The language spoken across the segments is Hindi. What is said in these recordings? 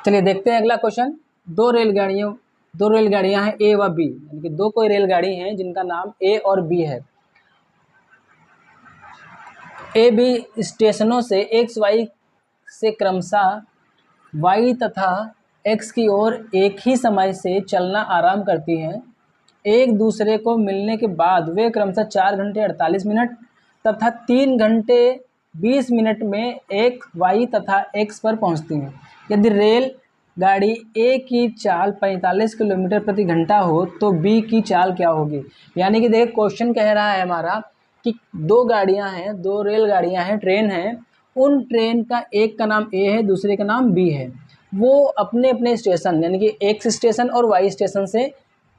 चलिए देखते हैं अगला क्वेश्चन। दो रेलगाड़ियां हैं ए व बी, यानी कि दो कोई रेलगाड़ी हैं जिनका नाम ए और बी है। ए बी स्टेशनों से एक्स वाई से क्रमशः वाई तथा एक्स की ओर एक ही समय से चलना आरंभ करती हैं। एक दूसरे को मिलने के बाद वे क्रमशः 4 घंटे 48 मिनट तथा 3 घंटे 20 मिनट में एक वाई तथा एक्स पर पहुंचती हैं। यदि रेल गाड़ी ए की चाल 45 किलोमीटर प्रति घंटा हो तो बी की चाल क्या होगी। यानी कि देखिए क्वेश्चन कह रहा है हमारा कि दो गाड़ियां हैं, दो रेलगाड़ियां हैं, ट्रेन है। उन ट्रेन का एक का नाम ए है, दूसरे का नाम बी है। वो अपने अपने स्टेशन यानी कि एक्स स्टेशन और वाई स्टेशन से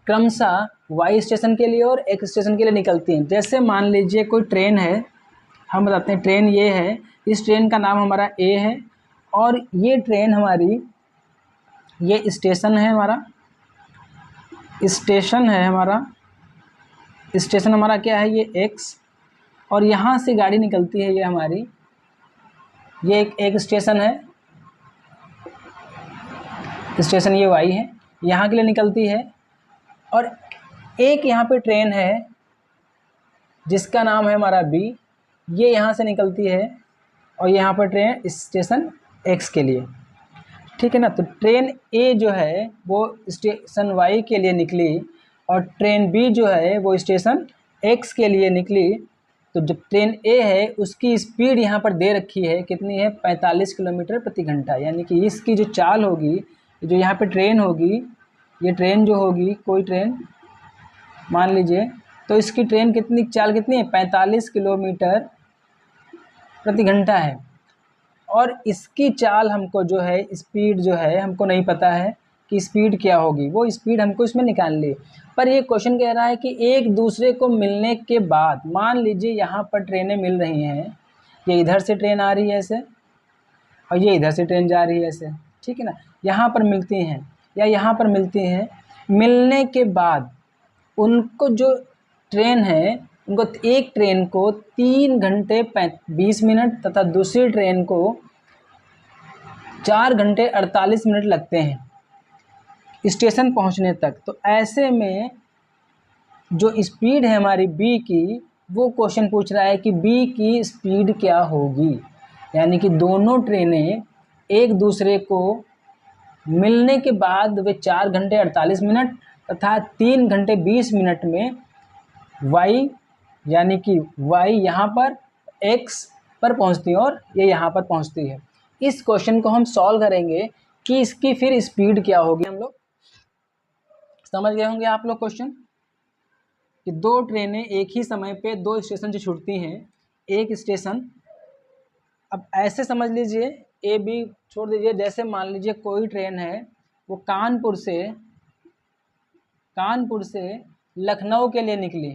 क्रमशः वाई स्टेशन के लिए और एक्स स्टेशन के लिए निकलती हैं। जैसे मान लीजिए कोई ट्रेन है, हम बताते हैं ट्रेन ये है, इस ट्रेन का नाम हमारा ए है और ये ट्रेन हमारी, ये स्टेशन है हमारा, स्टेशन है हमारा, स्टेशन हमारा क्या है, ये एक्स, और यहाँ से गाड़ी निकलती है, ये हमारी, ये एक स्टेशन है, स्टेशन ये वाई है, यहाँ के लिए निकलती है। और एक यहाँ पे ट्रेन है जिसका नाम है हमारा बी, ये यहाँ से निकलती है और यहाँ पर ट्रेन स्टेशन एक्स के लिए, ठीक है ना। तो ट्रेन ए जो है वो स्टेशन वाई के लिए निकली और ट्रेन बी जो है वो स्टेशन एक्स के लिए निकली। तो जब ट्रेन ए है उसकी स्पीड यहाँ पर दे रखी है, कितनी है, 45 किलोमीटर प्रति घंटा। यानी कि इसकी जो चाल होगी, जो यहाँ पे ट्रेन होगी, ये ट्रेन जो होगी, कोई ट्रेन मान लीजिए, तो इसकी ट्रेन कितनी चाल कितनी है, 45 किलोमीटर प्रति घंटा है। और इसकी चाल हमको जो है, स्पीड जो है हमको नहीं पता है कि स्पीड क्या होगी, वो स्पीड हमको इसमें निकालनी है। पर ये क्वेश्चन कह रहा है कि एक दूसरे को मिलने के बाद, मान लीजिए यहाँ पर ट्रेनें मिल रही हैं, ये इधर से ट्रेन आ रही है ऐसे और ये इधर से ट्रेन जा रही है ऐसे, ठीक है ना, यहाँ पर मिलती हैं या यहाँ पर मिलती हैं। मिलने के बाद उनको जो ट्रेन है, उनको एक ट्रेन को 3 घंटे 20 मिनट तथा दूसरी ट्रेन को 4 घंटे 48 मिनट लगते हैं स्टेशन पहुंचने तक। तो ऐसे में जो स्पीड है हमारी बी की, वो क्वेश्चन पूछ रहा है कि बी की स्पीड क्या होगी। यानी कि दोनों ट्रेनें एक दूसरे को मिलने के बाद वे 4 घंटे 48 मिनट तथा 3 घंटे 20 मिनट में वाई, यानी कि वाई यहाँ पर एक्स पर पहुँचती है और ये यहाँ पर पहुँचती है। इस क्वेश्चन को हम सॉल्व करेंगे कि इसकी फिर स्पीड क्या होगी। हम लोग समझ गए होंगे आप लोग क्वेश्चन कि दो ट्रेनें एक ही समय पे दो स्टेशन से छूटती हैं। एक स्टेशन, अब ऐसे समझ लीजिए, ए बी छोड़ दीजिए, जैसे मान लीजिए कोई ट्रेन है वो कानपुर से लखनऊ के लिए निकली,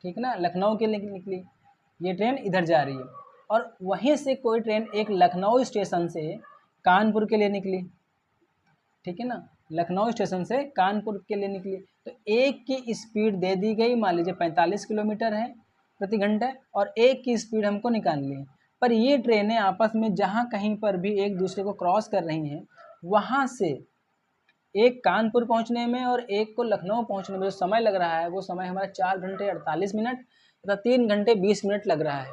ठीक है ना, लखनऊ के लिए निकली, ये ट्रेन इधर जा रही है। और वहीं से कोई ट्रेन एक लखनऊ स्टेशन से कानपुर के लिए निकली, ठीक है ना, लखनऊ स्टेशन से कानपुर के लिए निकली। तो एक की स्पीड दे दी गई, मान लीजिए 45 किलोमीटर है प्रति घंटा, और एक की स्पीड हमको निकालनी है। पर ये ट्रेनें आपस में जहाँ कहीं पर भी एक दूसरे को क्रॉस कर रही हैं, वहाँ से एक कानपुर पहुंचने में और एक को लखनऊ पहुंचने में जो समय लग रहा है, वो समय हमारा 4 घंटे 48 मिनट तथा 3 घंटे 20 मिनट लग रहा है।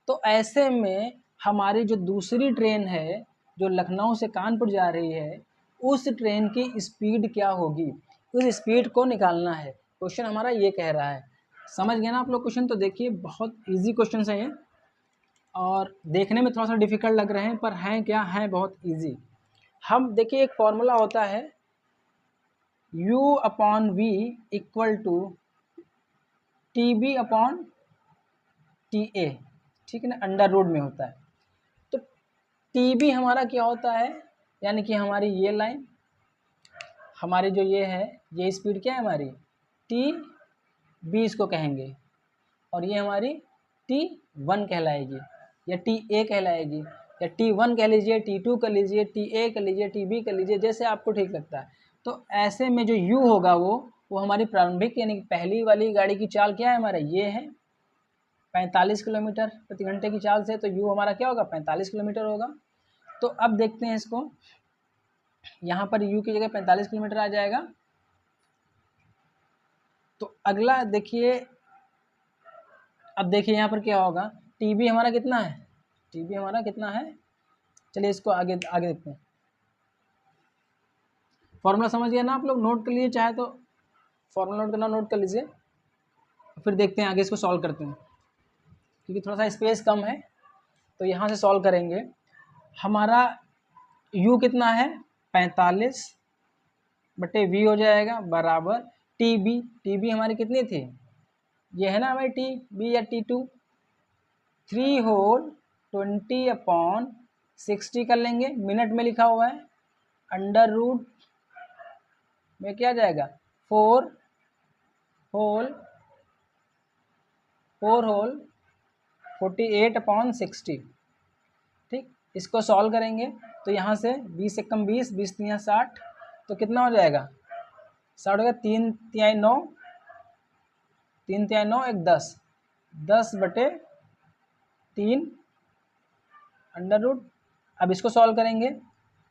तो ऐसे में हमारी जो दूसरी ट्रेन है जो लखनऊ से कानपुर जा रही है, उस ट्रेन की स्पीड क्या होगी, उस स्पीड को निकालना है। क्वेश्चन हमारा ये कह रहा है। समझ गए ना आप लोग क्वेश्चन। तो देखिए बहुत इजी क्वेश्चन है ये, और देखने में थोड़ा सा डिफिकल्ट लग रहे हैं, पर हैं क्या, हैं बहुत इजी। हम देखिए एक फॉर्मूला होता है u upon v equal to t b upon t a, ठीक है ना, अंडर रूट में होता है। तो टी बी हमारा क्या होता है, यानी कि हमारी ये लाइन, हमारी जो ये है, ये स्पीड क्या है हमारी, टी बी इसको कहेंगे, और ये हमारी T1 कहलाएगी या TA कहलाएगी, या T1 कह लीजिए, T2 कर लीजिए, TA कर लीजिए, TB कर लीजिए, जैसे आपको ठीक लगता है। तो ऐसे में जो U होगा वो हमारी प्रारंभिक यानी पहली वाली गाड़ी की चाल क्या है हमारा, ये है 45 किलोमीटर प्रति घंटे की चाल से, तो U हमारा क्या होगा, 45 किलोमीटर होगा। तो अब देखते हैं इसको, यहाँ पर u की जगह 45 किलोमीटर आ जाएगा। तो अगला देखिए, अब देखिए यहाँ पर क्या होगा, टीबी हमारा कितना है, टीबी हमारा कितना है, चलिए इसको आगे आगे देखते हैं। फॉर्मूला समझ गया ना आप लोग, नोट कर लीजिए, चाहे तो फॉर्मूला नोट करना नोट कर लीजिए, फिर देखते हैं आगे इसको सॉल्व करते हैं, क्योंकि थोड़ा सा स्पेस कम है तो यहाँ से सॉल्व करेंगे। हमारा u कितना है 45 बटे v हो जाएगा बराबर टीबी, टीबी हमारी कितनी थी, ये है ना हमारी टी बी या T2, 3 होल 20/60 कर लेंगे, मिनट में लिखा हुआ है, अंडर रूट में क्या जाएगा 4 होल 48/60। ठीक, इसको सॉल्व करेंगे तो यहाँ से 20 से कम 20, 20 3 60, तो कितना हो जाएगा 60 होगा, 3 तिहाई 9, 3 तिहाई 9 1 10, 10 बटे 3 अंडर रूट। अब इसको सॉल्व करेंगे,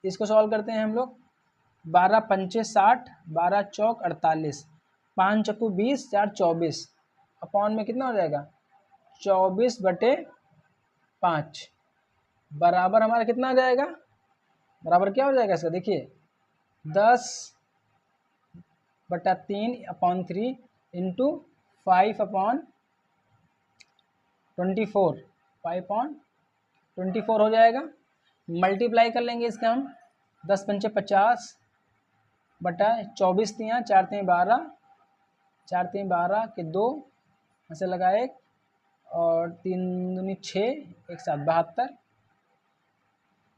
इसको सॉल्व करते हैं हम लोग, 12 पंचे 60, 12 चौक 48, 5 चक्कू 20, 4 24, अपॉन में कितना हो जाएगा 24 बटे 5 बराबर हमारा कितना आ जाएगा, बराबर क्या हो जाएगा इसका, देखिए 10 बटा 3 अपॉन 3 इंटू 5/24, 5/24 हो जाएगा। मल्टीप्लाई कर लेंगे इसका हम, 10 पंचे 50 बटा 24 तियाँ 4 तियाँ 12, 4 तियाँ 12 के 2 ऐसे लगा 1 और 3 दूनी 6, एक साथ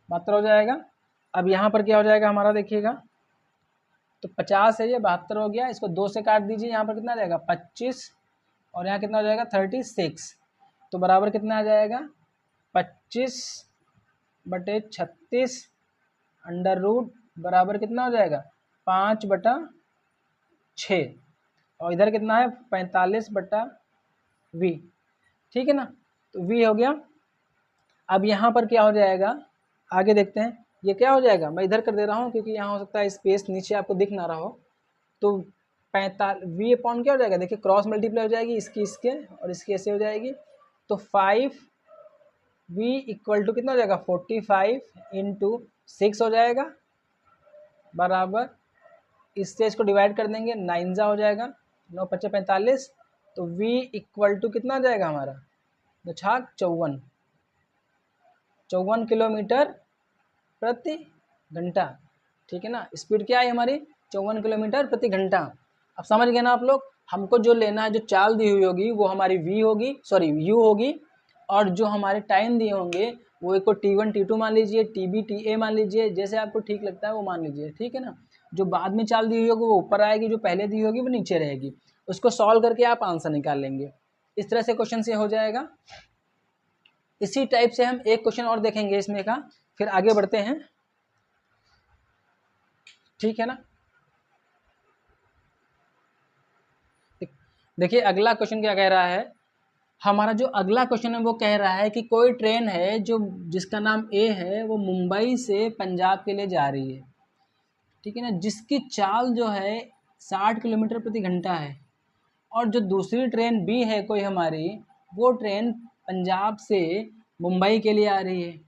72 हो जाएगा। अब यहाँ पर क्या हो जाएगा हमारा, देखिएगा तो 50 है, ये 72 हो गया, इसको 2 से काट दीजिए, यहाँ पर कितना आ जाएगा 25 और यहाँ कितना हो जाएगा 36, तो बराबर कितना आ जाएगा 25 बटे 36 अंडर रूट बराबर कितना हो जाएगा 5 बटा 6, और इधर कितना है 45 बटा v, ठीक है ना, तो v हो गया। अब यहाँ पर क्या हो जाएगा, आगे देखते हैं, ये क्या हो जाएगा, मैं इधर कर दे रहा हूँ क्योंकि यहाँ हो सकता है स्पेस नीचे आपको दिख ना रहा हो, तो 45 v अपॉन क्या हो जाएगा, देखिए क्रॉस मल्टीप्लाई हो जाएगी, इसकी इसके और इसकी ऐसे हो जाएगी, तो 5v इक्वल टू कितना हो जाएगा 45 इंटू 6 हो जाएगा बराबर, इससे इसको डिवाइड कर देंगे, 9 जा हो जाएगा, 9 पच्चे 45, तो v इक्वल टू कितना आ जाएगा हमारा, तो 54 किलोमीटर प्रति घंटा, ठीक है ना, स्पीड क्या है हमारी 54 किलोमीटर प्रति घंटा। अब समझ गए ना आप लोग, हमको जो लेना है, जो चाल दी हुई होगी वो हमारी v होगी, सॉरी u होगी, और जो हमारे टाइम दिए होंगे वो एक को T1 T2 मान लीजिए, TB TA मान लीजिए, जैसे आपको ठीक लगता है वो मान लीजिए, ठीक है ना। जो बाद में चाल दी हुई होगी वो ऊपर आएगी, जो पहले दी होगी वो नीचे रहेगी, उसको सॉल्व करके आप आंसर निकाल लेंगे। इस तरह से क्वेश्चन से हो जाएगा। इसी टाइप से हम एक क्वेश्चन और देखेंगे इसमें का, फिर आगे बढ़ते हैं, ठीक है ना। देखिए अगला क्वेश्चन क्या कह रहा है, हमारा जो अगला क्वेश्चन है वो कह रहा है कि कोई ट्रेन है जो जिसका नाम ए है, वो मुंबई से पंजाब के लिए जा रही है, ठीक है ना, जिसकी चाल जो है 60 किलोमीटर प्रति घंटा है, और जो दूसरी ट्रेन बी है कोई हमारी, वो ट्रेन पंजाब से मुंबई के लिए आ रही है,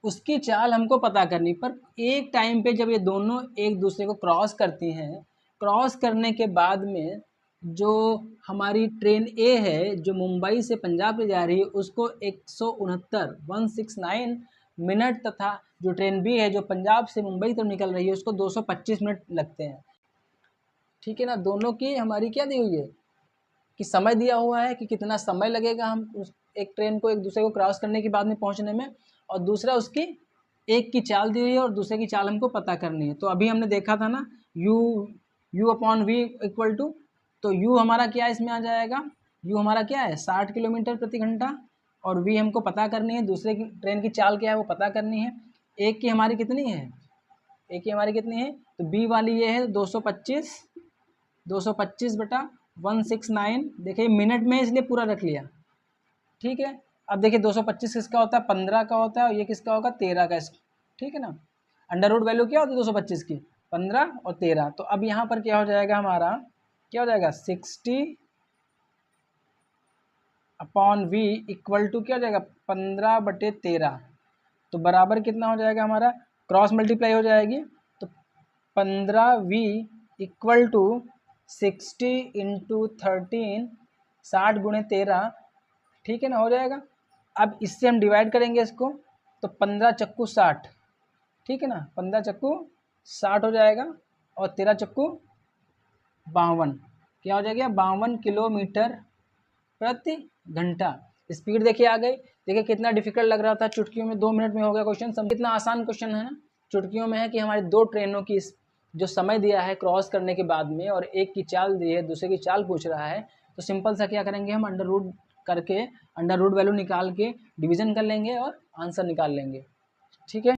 उसकी चाल हमको पता करनी। पर एक टाइम पे जब ये दोनों एक दूसरे को क्रॉस करती हैं, क्रॉस करने के बाद में जो हमारी ट्रेन ए है जो मुंबई से पंजाब ले जा रही है, उसको 169 मिनट, तथा जो ट्रेन बी है जो पंजाब से मुंबई तक निकल रही है उसको 225 मिनट लगते हैं, ठीक है ना। दोनों की हमारी क्या दी हुई है कि समय दिया हुआ है कि कितना समय लगेगा हम उस एक ट्रेन को एक दूसरे को क्रॉस करने के बाद में पहुंचने में, और दूसरा उसकी एक की चाल दी हुई है और दूसरे की चाल हमको पता करनी है। तो अभी हमने देखा था ना u upon v equal to, तो u हमारा क्या है इसमें आ जाएगा, u हमारा क्या है 60 किलोमीटर प्रति घंटा, और v हमको पता करनी है, दूसरे की ट्रेन की चाल क्या है वो पता करनी है। एक की हमारी कितनी है, एक की हमारी कितनी है, तो b वाली ये है 225 बटा 169, देखिए मिनट में इसलिए पूरा रख लिया, ठीक है, अब देखिए 225 किसका होता है, 15 का होता है, और ये किसका होगा, 13 का। ठीक है ना, अंडर रूट वैल्यू क्या होती है 225 की, 15 और 13। तो अब यहाँ पर क्या हो जाएगा हमारा, क्या हो जाएगा 60/v इक्वल टू क्या हो जाएगा 15/13। तो बराबर कितना हो जाएगा हमारा, क्रॉस मल्टीप्लाई हो जाएगी, तो 15v इक्वल टू 60 इंटू 13, 60 गुणे 13, ठीक है ना, हो जाएगा। अब इससे हम डिवाइड करेंगे इसको, तो 15 चक्कू 60, ठीक है ना, 15 चक्कू 60 हो जाएगा, और 13 चक्कू 52, क्या हो जाएगा 52 किलोमीटर प्रति घंटा। स्पीड देखिए आ गई। देखिए कितना डिफिकल्ट लग रहा था, चुटकियों में 2 मिनट में हो गया क्वेश्चन। कितना आसान क्वेश्चन है ना, चुटकियों में है कि हमारी 2 ट्रेनों की जो समय दिया है क्रॉस करने के बाद में, और एक की चाल दी है, दूसरे की चाल पूछ रहा है, तो सिंपल सा क्या करेंगे हम, अंडर रूट करके अंडर रूट वैल्यू निकाल के डिवीजन कर लेंगे और आंसर निकाल लेंगे। ठीक है।